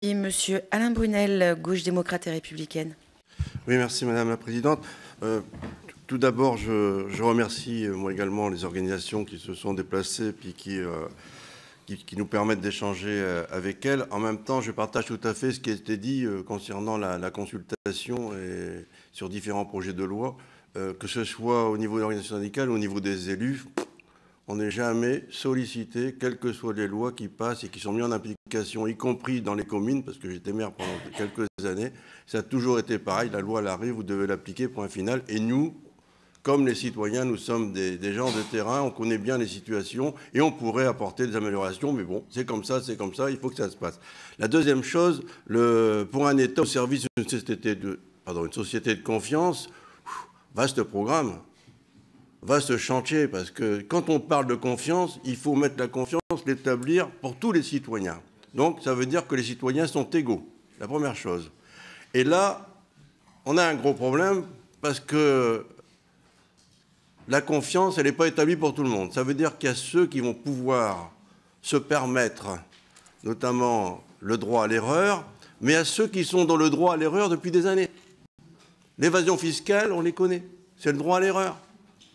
Et Monsieur Alain Brunel, Gauche démocrate et républicaine. Oui, merci Madame la Présidente. Tout d'abord, je remercie moi également les organisations qui se sont déplacées puis qui nous permettent d'échanger avec elles. En même temps, je partage tout à fait ce qui a été dit concernant la consultation et sur différents projets de loi, que ce soit au niveau de l'organisation syndicale ou au niveau des élus. On n'est jamais sollicité, quelles que soient les lois qui passent et qui sont mises en application, y compris dans les communes, parce que j'étais maire pendant quelques années. Ça a toujours été pareil, la loi elle arrive, vous devez l'appliquer, point final. Et nous, comme les citoyens, nous sommes des gens de terrain, on connaît bien les situations et on pourrait apporter des améliorations, mais bon, c'est comme ça, il faut que ça se passe. La deuxième chose, pour un État au service d'une société de confiance, vaste programme. Vaste chantier, parce que quand on parle de confiance, il faut mettre la confiance, l'établir pour tous les citoyens. Donc ça veut dire que les citoyens sont égaux, la première chose. Et là, on a un gros problème, parce que la confiance, elle n'est pas établie pour tout le monde. Ça veut dire qu'il y a ceux qui vont pouvoir se permettre, notamment le droit à l'erreur, mais à ceux qui sont dans le droit à l'erreur depuis des années. L'évasion fiscale, on les connaît, c'est le droit à l'erreur.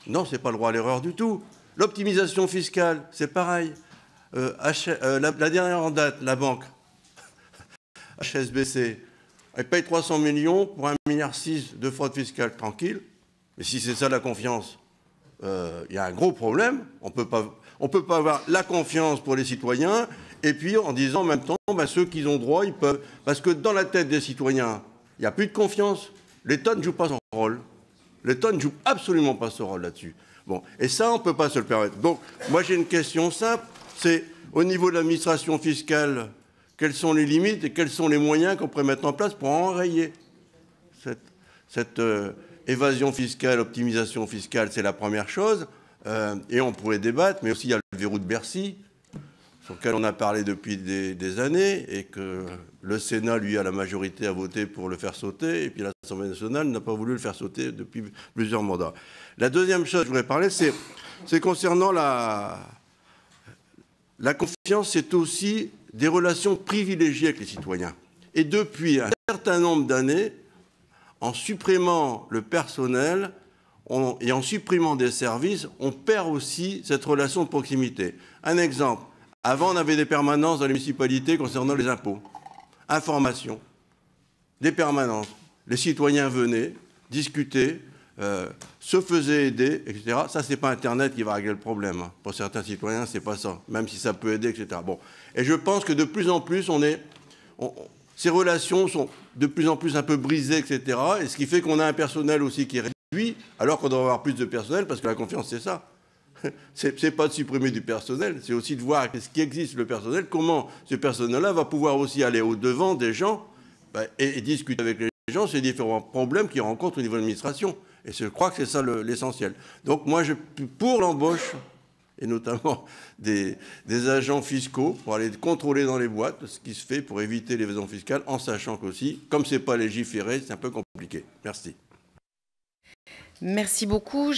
Non, ce n'est pas le droit à l'erreur du tout. L'optimisation fiscale, c'est pareil. La dernière en date, la banque, HSBC, elle paye 300 millions pour 1,6 milliard de fraude fiscale, tranquille. Mais si c'est ça la confiance, il y a un gros problème. On peut pas avoir la confiance pour les citoyens et puis en disant en même temps, ceux qui ont droit, ils peuvent. Parce que dans la tête des citoyens, il n'y a plus de confiance. L'État ne joue pas son rôle. L'État ne joue absolument pas ce rôle là-dessus. Bon, et ça, on ne peut pas se le permettre. Donc, moi, j'ai une question simple. C'est, au niveau de l'administration fiscale, quelles sont les limites et quels sont les moyens qu'on pourrait mettre en place pour enrayer cette évasion fiscale, optimisation fiscale, c'est la première chose. Et on pourrait débattre, mais aussi il y a le verrou de Bercy, sur lequel on a parlé depuis des années, et que le Sénat, lui, à la majorité, a voté pour le faire sauter, et puis l'Assemblée nationale n'a pas voulu le faire sauter depuis plusieurs mandats. La deuxième chose que je voudrais parler, c'est concernant la confiance, c'est aussi des relations privilégiées avec les citoyens. Et depuis un certain nombre d'années, en supprimant le personnel et en supprimant des services, on perd aussi cette relation de proximité. Un exemple. Avant, on avait des permanences dans les municipalités concernant les impôts. Information. Des permanences. Les citoyens venaient, discutaient, se faisaient aider, etc. Ça, ce n'est pas Internet qui va régler le problème. Pour certains citoyens, ce n'est pas ça. Même si ça peut aider, etc. Bon. Et je pense que de plus en plus, ces relations sont de plus en plus un peu brisées, etc. Et ce qui fait qu'on a un personnel aussi qui est réduit, alors qu'on doit avoir plus de personnel, parce que la confiance, c'est ça. C'est pas de supprimer du personnel, c'est aussi de voir ce qui existe le personnel, comment ce personnel-là va pouvoir aussi aller au-devant des gens et discuter avec les gens sur les différents problèmes qu'ils rencontrent au niveau de l'administration. Et je crois que c'est ça l'essentiel. Donc moi, je suis pour l'embauche, et notamment des agents fiscaux, pour aller contrôler dans les boîtes ce qui se fait pour éviter l'évasion fiscale, en sachant qu'aussi, comme ce n'est pas légiféré, c'est un peu compliqué. Merci. Merci beaucoup.